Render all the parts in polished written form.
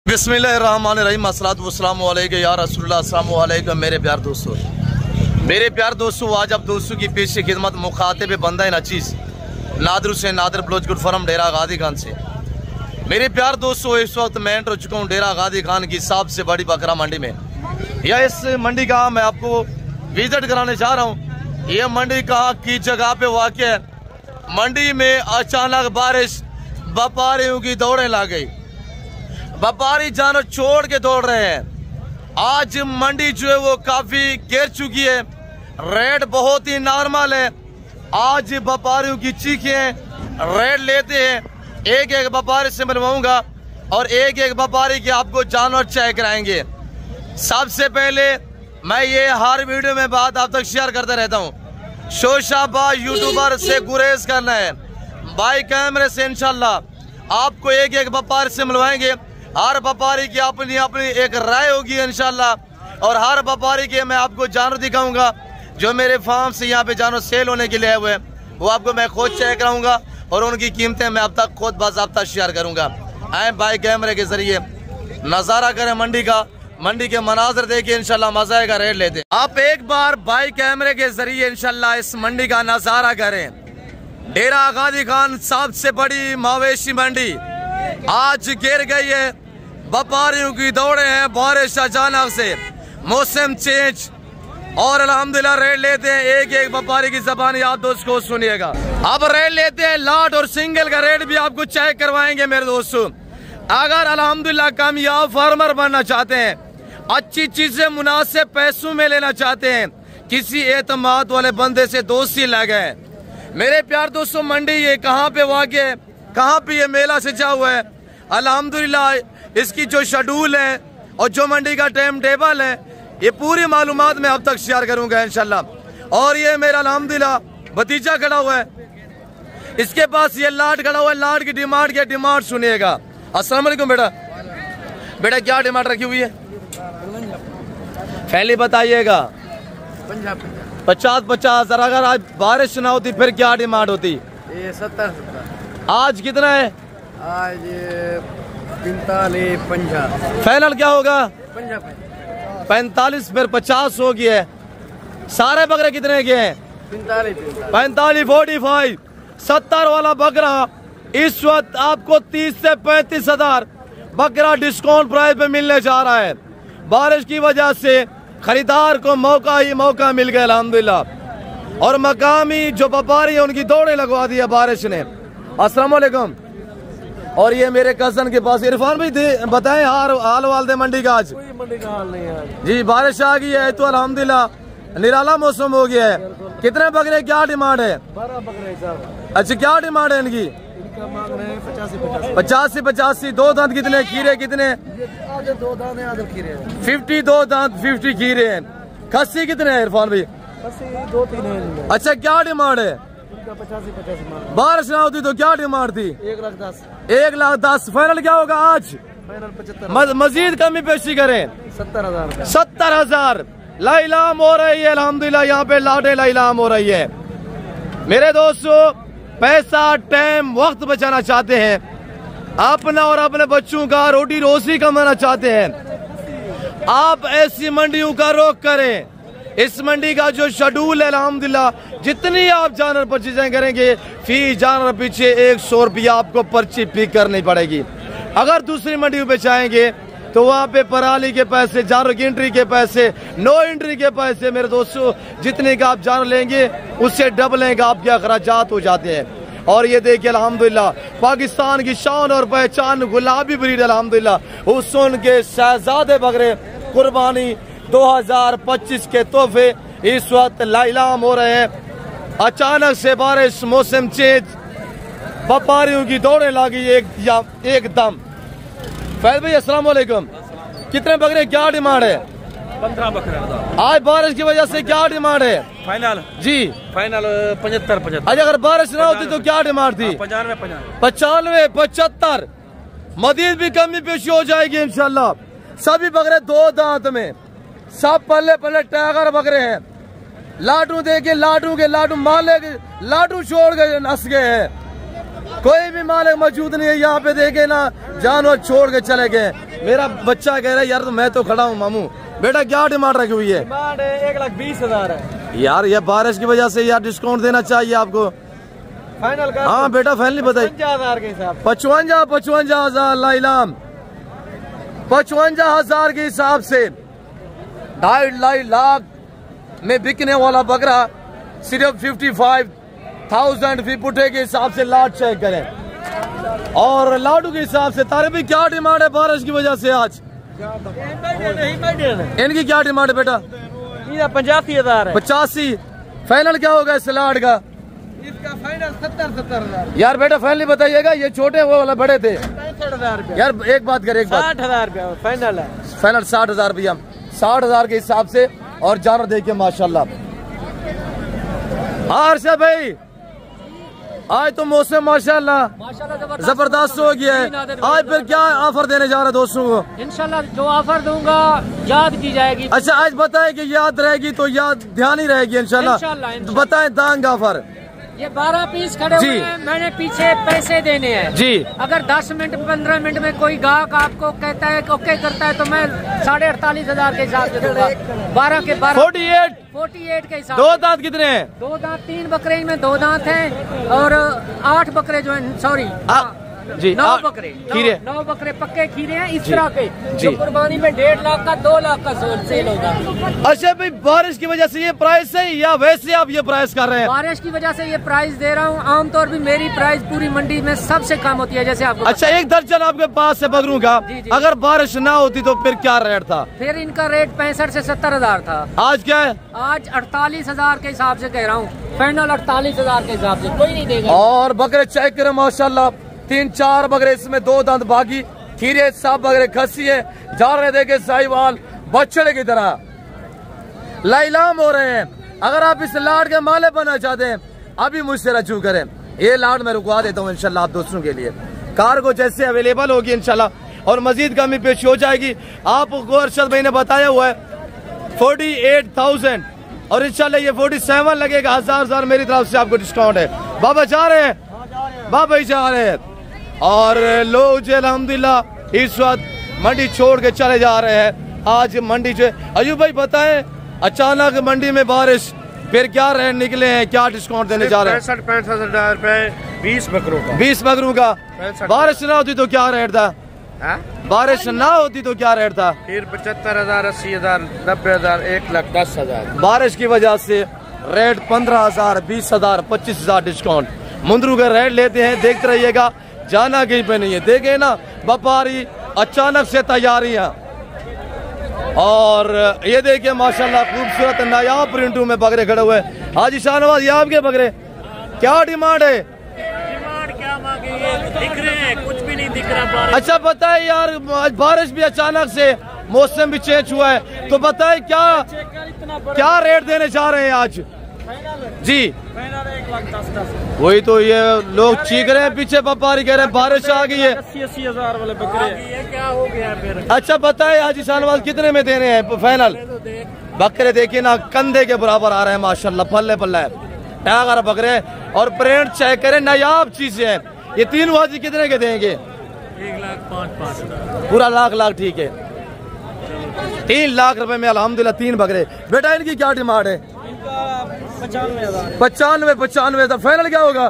बिस्मिल्लाहिर्रहमानिर्रहीम अस्सलातु वस्सलामु अलैका या रसूलुल्लाह अस्सलामु अलैकुम। मेरे प्यार दोस्तों आज आप दोस्तों की पेश खिदमत मुखातिब बंदा नचीज़ नादर से नादर ब्लोच गुड फरम डेरा गादी खान से। मेरे प्यार दोस्तों इस वक्त मैं एंटर हो चुका हूँ डेरा गादी खान की सबसे बड़ी बकरा मंडी में। यह इस मंडी का मैं आपको विजिट कराने जा रहा हूँ। यह मंडी कहाँ की जगह पे वाक़ है। मंडी में अचानक बारिश, व्यापारियों की दौड़ें लग गई। व्यापारी जानवर छोड़ के दौड़ रहे हैं। आज मंडी जो है वो काफी गिर चुकी है। रेट बहुत ही नॉर्मल है। आज व्यापारियों की चीखें रेट लेते हैं। एक एक व्यापारी से मिलवाऊंगा और एक एक व्यापारी के आपको जानवर चेक कराएंगे। सबसे पहले मैं ये हर वीडियो में बात आप तक शेयर करता रहता हूँ, शोशाबा यूट्यूबर से गुरेज करना है। बाई कैमरे से इंशाल्लाह आपको एक एक व्यापारी से मिलवाएंगे। हर व्यापारी की अपनी अपनी एक राय होगी इंशाल्लाह। और हर व्यापारी के मैं आपको जानवर दिखाऊंगा जो मेरे फार्म से यहाँ पे जानवर सेल होने के लिए आए हुए हैं। वो आपको मैं खुद चेक कराऊंगा और उनकी कीमतें मैं अब तक खुद बाज़ाब्ता शेयर करूंगा। आए बाई कैमरे के जरिए नज़ारा करें मंडी का, मंडी के मनाजर देखिए, इंशाल्लाह मजा का रेट लेते हैं। आप एक बार बाई कैमरे के जरिए इंशाल्लाह इस मंडी का नज़ारा करें। डेरा गादी खान सबसे बड़ी मवेशी मंडी आज गिर गई है। व्यापारियों की दौड़े हैं। बारिश अचानक से, मौसम चेंज और अल्हम्दुलिल्लाह रेट लेते हैं। एक एक व्यापारी की जबानी आप दोस्तों सुनिएगा। अब रेट लेते हैं लाट और सिंगल का रेट भी आपको चेक करवाएंगे मेरे दोस्तों। अगर अल्हम्दुलिल्लाह कामयाब फार्मर बनना चाहते हैं, अच्छी चीजें मुनासिब पैसों में लेना चाहते हैं, किसी एतमाद वाले बंदे से दोस्ती लगे। मेरे प्यार दोस्तों मंडी ये कहाँ पे वाक़ है, कहाँ पे ये मेला सजा हुआ है। अल्हम्दुलिल्लाह इसकी जो शेड्यूल है और जो मंडी का टाइम टेबल है, ये पूरी मालूमात मैं अब तक शेयर करूंगा इंशाल्लाह। और ये मेरा अल्हम्दुलिल्लाह भतीजा खड़ा हुआ है, इसके पास ये लाट खड़ा हुआ है। लाट की डिमांड सुनिएगा। अस्सलाम वालेकुम बेटा क्या डिमांड रखी हुई है? पहले बताइएगा। 50 अगर आज बारिश ना होती फिर क्या डिमांड होती? ये 70। आज कितना है? आज 45-50। फाइनल क्या होगा? 45। फिर 50 हो गया है। सारे बकरे कितने के हैं? 45 45 70 वाला बकरा इस वक्त आपको 30 से 35 हजार बकरा डिस्काउंट प्राइस पे मिलने जा रहा है। बारिश की वजह से खरीदार को मौका ही मौका मिल गया अल्हम्दुलिल्लाह। और मकामी जो व्यापारी है उनकी दौड़े लगवा दी है बारिश ने। अस्सलाम वालेकुम। और ये मेरे कजन के पास इरफान भाई बताएं हाल वाल दे मंडी का। आज कोई मंडी का हाल नहीं है जी, बारिश आ गई है तो अल्हम्दुलिल्लाह निराला मौसम हो गया है। कितने बकरे क्या डिमांड है? 12 बकरे साहब। अच्छा क्या डिमांड है इनकी? इनका मांग रहे हैं 85। 85। दो दांत कितने? खीरे कितने? आधे 2 दाने आधे खीरे। 52 दांत 50 खीरे हैं। खस्सी कितने है इरफान भाई? 2-3 है। अच्छा क्या डिमांड है? 85 मांग। बारिश ना होती तो क्या डिमांड थी? 1,10,000। 1,10,000। फाइनल क्या होगा आज? फाइनल 75। मजीद कमी पेशी करें? 70,000। 70,000 लाइलाम हो रही है अल्हम्दुलिल्लाह। यहाँ पे लाटे लाइलाम हो रही है। मेरे दोस्तों पैसा टाइम वक्त बचाना चाहते हैं, अपना और अपने बच्चों का रोटी रोजी कमाना चाहते हैं, आप ऐसी मंडियों का रोक करें। इस मंडी का जो शेड्यूल है अल्हम्दुलिल्लाह जितनी आप जानवर परचेजिंग करेंगे फी जानवर पीछे 100 रुपया आपको पर्ची पिक करनी पड़ेगी। अगर दूसरी मंडियों पे जाएंगे तो वहाँ पे पराली के पैसे, जानवर की एंट्री के पैसे, नो एंट्री के पैसे मेरे दोस्तों जितने का आप जानवर लेंगे उससे डबल का आपके अखराजात हो जाते हैं। और ये देखिए अल्हम्दुलिल्लाह पाकिस्तान की शान और पहचान गुलाबी ब्रीड अल्हम्दुलिल्लाह हुस्न के शहजादे बकरे कुर्बानी 2025 के तोहफे इस वक्त लाइलाम हो रहे हैं। अचानक से बारिश, मौसम चेंज, व्यापारियों की दौड़े लगी एकदम। फैज भाई अस्सलाम वालेकुम। कितने बकरे क्या डिमांड है? 15 बकरे। आज बारिश की वजह से क्या डिमांड है? फाइनल जी फाइनल 75। आज अगर बारिश ना होती तो क्या डिमांड थी? 95। 75। मजीद भी कमी पेशी हो जाएगी इंशाल्लाह। सभी बकरे 2 दांत में, सब पल्ले टाइगर बकरे हैं। लाटू देखिए, लाटू माले लाटू छोड़ के नस गए हैं। कोई भी मालिक मौजूद नहीं है यहाँ पे। देखे ना जानवर छोड़ के चले गए। मेरा बच्चा कह रहा है यार तो मैं तो खड़ा हूँ मामू। बेटा क्या डिमांड रखी हुई है? डिमांड 1,20,000 है यार ये बारिश की वजह से यार डिस्काउंट देना चाहिए आपको। फाइनल का। हाँ बेटा फाइनली बताइए। 55,000 के हिसाब 55,000 लाइलाम 55,000 के हिसाब से 2.5 लाख में बिकने वाला बकरा सिर्फ 55,000 फी पुटे के हिसाब से लाट चेक करें। और लाडू के हिसाब से तारे भी क्या डिमांड है बारिश की वजह से आज? इनकी क्या डिमांड है बेटा? 85,000 है। 85। फाइनल क्या होगा इस लाड का? इसका फाइनल 70,000। यार बेटा फाइनली बताइएगा। ये छोटे वो वाला बड़े थे 65,000 यार। एक बात करे, एक बात 60,000 फाइनल है। फाइनल 60,000 रुपया 60,000 के हिसाब से। और जानवर देखिए माशाल्लाह। हाँ अर्शद भाई आज तो मौसम माशाल्लाह जबरदस्त हो गया है। आज फिर क्या ऑफर देने जा रहे दोस्तों को? इंशाल्लाह जो ऑफर दूंगा याद की जाएगी। अच्छा आज बताएं कि याद रहेगी तो याद ध्यान ही रहेगी इंशाल्लाह। तो बताएं दांग ऑफर। ये 12 पीस खड़े हुए हैं। मैंने पीछे पैसे देने हैं जी। अगर 10 मिनट 15 मिनट में कोई गाहक आपको कहता है ओके करता है तो मैं 48,500 के हिसाब से दूंगा। 12 के 12 48 के हिसाब। दो दांत कितने हैं? 2 दांत 3 बकरे में 2 दांत हैं और 8 बकरे जो है सॉरी जी 9 बकरे खीरे 9 बकरे पक्के खीरे हैं इस तरह के जो कुर्बानी में 1.5 लाख का 2 लाख का सेल होगा। अच्छा भाई बारिश की वजह से ये प्राइस है या वैसे आप ये प्राइस कर रहे हैं? बारिश की वजह से ये प्राइस दे रहा हूँ। आमतौर पर मेरी प्राइस पूरी मंडी में सबसे कम होती है जैसे आपको। अच्छा एक दर्जन आपके पास से बकरों का अगर बारिश ना होती तो फिर क्या रेट था? फिर इनका रेट 65 से 70,000 था। आज क्या है? आज 48,000 के हिसाब से कह रहा हूँ। फाइनल 48,000 के हिसाब से कोई नहीं देगा। और बकरे चेक करें माशाल्लाह 3-4 बकरे इसमें 2 दांत बागी खीरे सब बकरे खसी है। जा रहे देखे साहिवाल बछड़े की तरह लाइलाम हो रहे हैं। अगर आप इस लाड के माले बनना चाहते हैं अभी मुझसे रजू करें। ये लाड मैं रुकवा देता हूँ इंशाल्लाह आप दोस्तों के लिए। कार्गो जैसे अवेलेबल होगी इंशाल्लाह और मजीद कमी पेश हो जाएगी। आपको अरशद भाई ने बताया हुआ है 48,000 और इंशाल्लाह ये 47 लगेगा। 1000 मेरी तरफ से आपको डिस्काउंट है। बाबा जा रहे हैं, बाबा ही जा रहे हैं। और लोग जो अल्हम्दुलिल्लाह इस वक्त मंडी छोड़ के चले जा रहे हैं। आज मंडी जो अयूब भाई बताएं अचानक मंडी में बारिश फिर क्या रेट निकले हैं, क्या डिस्काउंट देने जा रहे हैं? 65,000 रुपए 20 बकरों का। 20 बकरों का। बारिश ना होती तो क्या रेट था? बारिश ना होती तो क्या रेट था? फिर 75,000 80,000 90,000 1,10,000। बारिश की वजह से रेट 15,000 20,000 25,000 डिस्काउंट। मुंदरू का रेट लेते हैं। देखते रहिएगा जाना कहीं पे नहीं है। देखे ना व्यापारी अचानक से तैयारियां। और ये देखिए माशाल्लाह खूबसूरत नायाब प्रिंटू में बकरे खड़े हुए। हाजी शाहनवाज ये आपके बकरे क्या डिमांड है? डिमांड क्या मांगे? दिख रहे हैं कुछ भी नहीं दिख रहा। अच्छा बताए यार आज बारिश भी अचानक से मौसम भी चेंज हुआ है तो बताए क्या रेट देने जा रहे हैं आज? जी 1,10,000। वही तो ये लोग चीख रहे हैं पीछे व्यापारी कह रहे हैं बारिश आ गई है। 80,000 वाले बकरे क्या हो गया फिर? अच्छा बताए हाजी शाहनवाज कितने में देने हैं फाइनल? बकरे देखिए ना कंधे के बराबर आ रहे हैं माशाल्लाह पल्ले पल्ला है टागर बकरे। और प्रिंट चेक करें नायाब चीजें हैं। ये 3 वाजी कितने के देंगे? 1,05,500 पूरा लाख ठीक है। 3 लाख रुपए में अल्हम्दुलिल्लाह 3 बकरे। बेटा इनकी क्या डिमांड है? 95,000 फाइनल क्या होगा?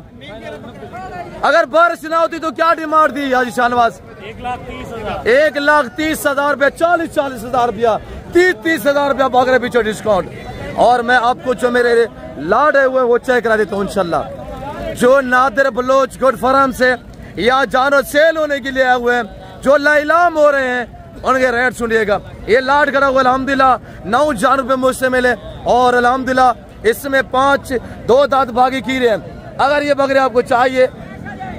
अगर बारिश ना होती तो क्या डिमांड थी हाजी शाहनवाज? 1,30,000 1,30,000 रुपया 40,000 रुपया 30,000 रुपया बकरे पीछे डिस्काउंट। और मैं आपको जो मेरे लाड है हुए वो चेक करा देता हूँ इंशाल्लाह। जो नादिर बलोच गुड फार्म से या जानवर सेल होने के लिए आए हुए हैं जो लाइलाम हो रहे हैं उनके रेट सुनिएगा। ये लाड खड़ा हुआ अल्हम्दुलिल्लाह 9 जानवर पे मुझसे मिले और अल्हम्दुलिल्लाह इसमें 2 दांत भागी खीरे हैं। अगर ये बकरे आपको चाहिए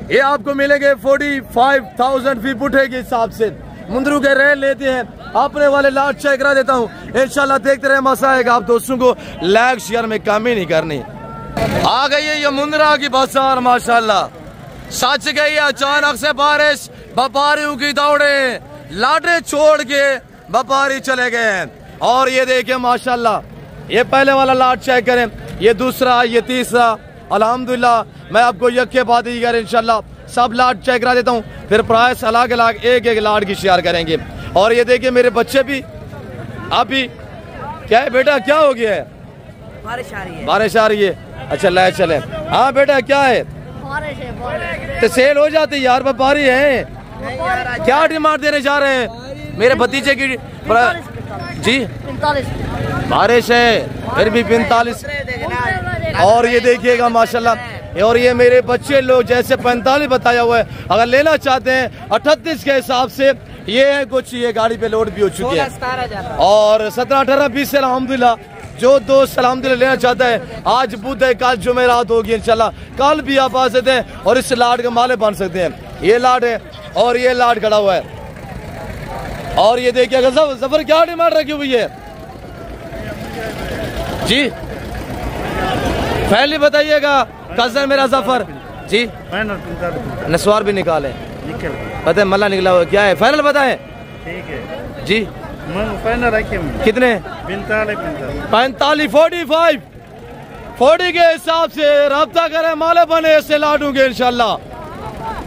ये आपको मिलेंगे 45,000 फी पुठे के हिसाब से। मुंदरू के रेट लेते हैं अपने वाले लाड चेक करा देता हूँ इंशाल्लाह। देखते रहे मसा आएगा आप दोस्तों को लाइक शेयर में कमी नहीं करनी। आ गई है ये मुंद्रा की बाजार माशाल्लाह। सच गई अचानक से बारिश व्यापारियों की दौड़े लाडे छोड़ के व्यापारी चले गए हैं। और ये देखिए माशाल्लाह ये पहले वाला लाट चेक करें, ये दूसरा, ये तीसरा। अल्हम्दुलिल्लाह मैं आपको यके बाद ही इंशाल्लाह सब लाट चेक करा देता हूँ, फिर प्राइस अलग अलग एक एक लाट की शेयर करेंगे। और ये देखिए मेरे बच्चे भी अभी क्या है बेटा, क्या हो गया है? बारिश आ रही है। बारिश आ रही है, अच्छा लाइट चले। हाँ बेटा क्या है? बारिश है। तो सेल हो जाती यार, व्यापारी है। क्या डिमांड देने जा रहे हैं मेरे भतीजे की? जी 45 बारिश है फिर भी 45। और ये देखिएगा माशाल्लाह, और ये मेरे बच्चे लोग जैसे 45 बताया हुआ है, अगर लेना चाहते हैं 38 के हिसाब से ये है कुछ, ये गाड़ी पे लोड भी हो चुकी है। और 17, 18, 20 से अल्हम्दुलिल्लाह जो दोस्त अल्हम्दुलिल्लाह लेना चाहता है, आज बुध है, कल जुमेरात होगी इंशाल्लाह, कल भी आप आ सकते हैं और इस लाट के माले बन सकते हैं। ये लाट है और ये लाट खड़ा हुआ है। और ये देखिए जफर क्या डिमांड रखी हुई है जी? पहले बताइएगा कजन मेरा जफर जी, नस्वार भी निकाले, पता है मल्ला निकला हुआ, क्या है फाइनल बताएं? ठीक है जी फाइनल रखिए। कितने? 45, 45, 40 के हिसाब से रब्ता करें, माले बने ऐसे लाडूंगे इंशाल्लाह।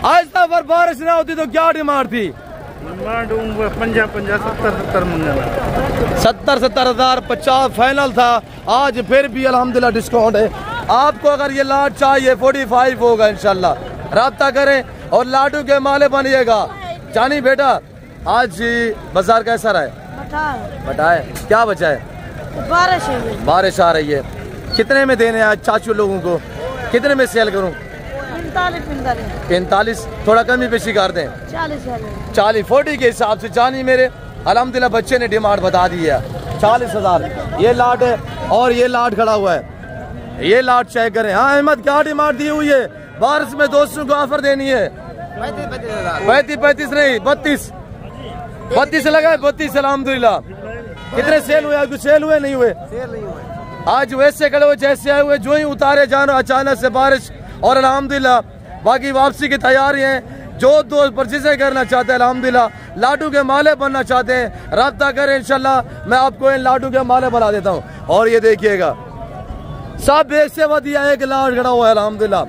आज तक बारिश ना होती तो क्या डिमांड थी? 70,000 50 फाइनल था। आज फिर भी अल्हम्दुलिल्लाह डिस्काउंट है। आपको अगर ये लाट चाहिए 45 होगा इंशाल्लाह, रब्ता करें और लाडू के माले बनिएगा। जानी बेटा आज बाजार कैसा रहा है? बताए क्या बचा है? बारिश आ रही है। कितने में देने आज चाचू लोगों को? कितने में सेल करूं? 45, थोड़ा कमी पेशी कर दें। 40, 40 के हिसाब से जानी मेरे अल्हम्दुलिल्लाह बच्चे ने डिमांड बता दी है 40,000। ये लाट है और ये लाट खड़ा हुआ है, ये लाट चेक करें। हाँ अहमद क्या डिमांड दी हुई है? बारिश में दोस्तों को ऑफर देनी है। 35 नहीं 32 लगा, 32 अल्हम्दुलिल्लाह। कितने सेल हुए? कुछ सेल हुए नहीं हुए? आज वैसे खड़े हुए जैसे आए हुए, जो ही उतारे जानो अचानक से बारिश। और अल्हम्दुलिल्लाह बाकी वापसी की तैयारी है। जो दोस्त परचेज़ करना चाहते हैं अल्हम्दुलिल्लाह, लाडू के माले बनना चाहते हैं, रब्ता करें इंशाल्लाह मैं आपको इन लाडू के माले बना देता हूँ। और ये देखिएगा सब एक से बढ़िया एक लाट खड़ा हुआ है अल्हम्दुलिल्लाह।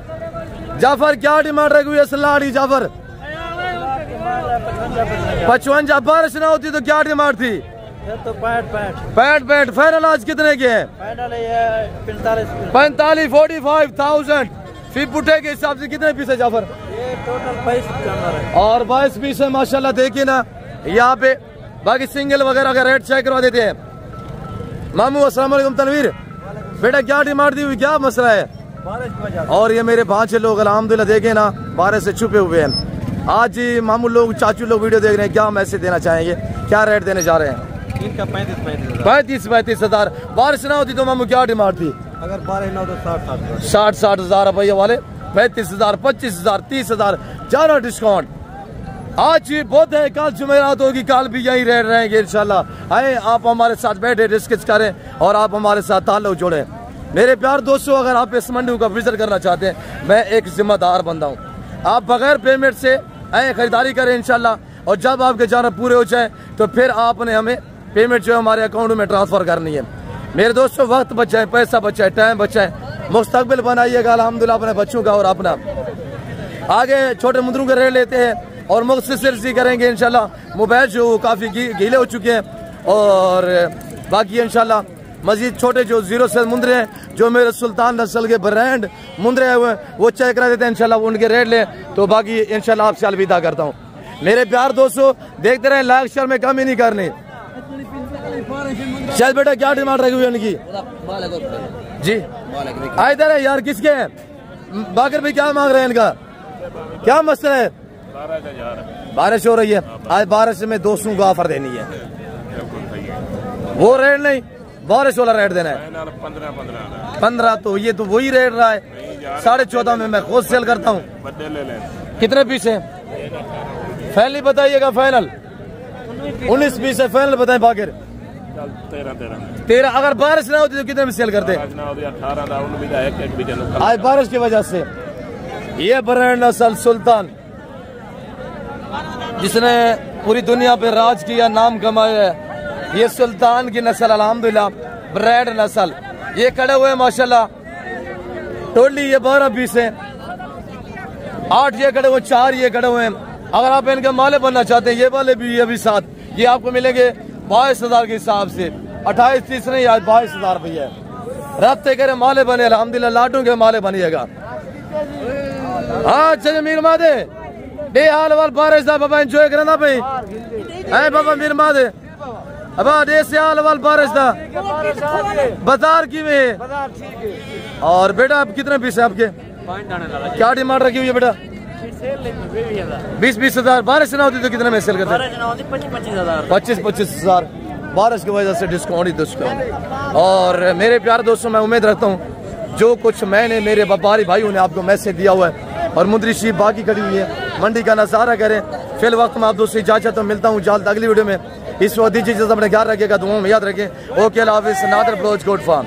जाफर क्या डिमांड रखी हुई है लाड़ी? जाफर 55। बारिश ना होती तो क्या डिमांड थी? तो 65 फाइनल आज कितने के हैं? 45, 45,000। फिर पुठे के हिसाब से कितने पीस है जाफर? ये टोटल 22 जानवर है और 22 पीस है माशाल्लाह। देखिए ना यहाँ पे बाकी सिंगल वगैरह का रेट चेक करवा देते हैं। मामू अस्सलाम वालेकुम। तनवीर बेटा क्या डिमांड दी हुई, क्या मसला है? और ये मेरे भांजे लोग अल्हम्दुलिल्लाह देखे ना बारिश से छुपे हुए हैं। आज मामू लोग चाचू लोग वीडियो देख रहे हैं, क्या मैसेज देना चाहेंगे, क्या रेट देने जा रहे हैं? इनका 35,000। बारिश ना होती तो मामू क्या डिमांड थी? अगर बारिश ना हो तो 60,000 रुपये वाले 35,000, 25,000, 30,000 ज्यादा डिस्काउंट। आज बहुत है, कल जुमेरात होगी, कल भी यही रेट रहेंगे इंशाल्लाह। आए आप हमारे साथ बैठे डिस्कस करें और आप हमारे साथ ताल्लुक जोड़ें। मेरे प्यार दोस्तों अगर आप इस मंडी का विजिट करना चाहते हैं, मैं एक जिम्मेदार बंदा हूँ। आप बगैर पेमेंट से आए खरीदारी करें इंशाल्लाह, और जब आपके जाना पूरे हो जाए तो फिर आपने हमें पेमेंट जो है हमारे अकाउंट में ट्रांसफर करनी है। मेरे दोस्तों वक्त बचाए, पैसा बचाए, टाइम बचाए, मुस्तकबिल बनाइएगा अल्हम्दुलिल्लाह अपने बच्चों का और अपना। आगे छोटे मुद्रों के रेट लेते हैं और मुख्तसर सी करेंगे इंशाल्लाह। मोबाइल जो काफ़ी गीले हो चुके हैं और बाकी इंशाल्लाह मजीद छोटे जो 0 से मुंदरे हैं, जो मेरे सुल्तान नस्ल के ब्रांड मुंदरे हुए हैं, वो चेक करा देते हैं इंशाल्लाह, उनके रेट लें तो बाकी इंशाल्लाह आपसे अलविदा करता हूँ। मेरे प्यार दोस्तों देखते रहे, लाइक शेयर में कमी नहीं करनी। चल बेटा क्या डिमांड रखी हुई उनकी जी? इधर है यार, किसके हैं? बाकर भाई क्या मांग रहे हैं, इनका क्या मसला है? बारिश हो रही है, आज बारिश में दोस्तों को ऑफर देनी है। वो रेट नहीं, बारिश वाला रेट देना है। 15 तो ये तो वही रेट रहा है। 14.5 में मैं खुद सेल करता हूँ। कितने पीस है? फाइनल बताइएगा। फाइनल 19 पीस है, फाइनल बताएं। बाकर 13। अगर बारिश ना होती तो कितने में सेल करते? आज बारिश की वजह से ये ब्रांड नस्ल सुल्तान जिसने पूरी दुनिया पे राज किया, नाम कमाया है, ये सुल्तान की नस्ल अल्हम्दुलिल्लाह ब्रांड नस्ल। ये खड़े हुए माशाल्लाह टोटली ये 12 पीस है। 8 ये खड़े हुए, 4 ये खड़े हुए हैं। अगर आप इनके माले बनना चाहते हैं, ये वाले भी अभी साथ, ये आपको मिलेंगे 22,000 के हिसाब से। 28-30 नहीं, आज 22,000 रुपये रफ्ते करे माले बने। अल्हम्दुलिल्लाह लाटू के माले बनिएगा। हाँ चले मीर मादे बे हाल वाल बारिश दा बाबा एंजॉय करना भाई है बाबा मीर मादे। अब दे से हाल वाल बारिश दा बाजार की में। और बेटा आप कितने पीस है आपके? क्या डिमांड रखी हुई है बेटा? 20,000। बारिश ना होती तो कितने में सेल करते? 25,000। बारिश की वजह से डिस्काउंट ही डिस्काउंट। और मेरे प्यारे दोस्तों, मैं उम्मीद रखता हूँ जो कुछ मैंने मेरे व्यापारी भाइयों ने आपको मैसेज दिया हुआ है और मुंदरी शीप बाकी खड़ी हुई है, मंडी का नज़ारा करें। फिल वक्त मैं आप दोस्तों इजाजत तो मिलता हूँ जल्द अगली वीडियो में। इस वक्त दीजिए अपने ख्याल रखिएगा, दुआओं में याद रखें। ओके, अल्लाह हाफिज़। Nadir Baloch goat farm.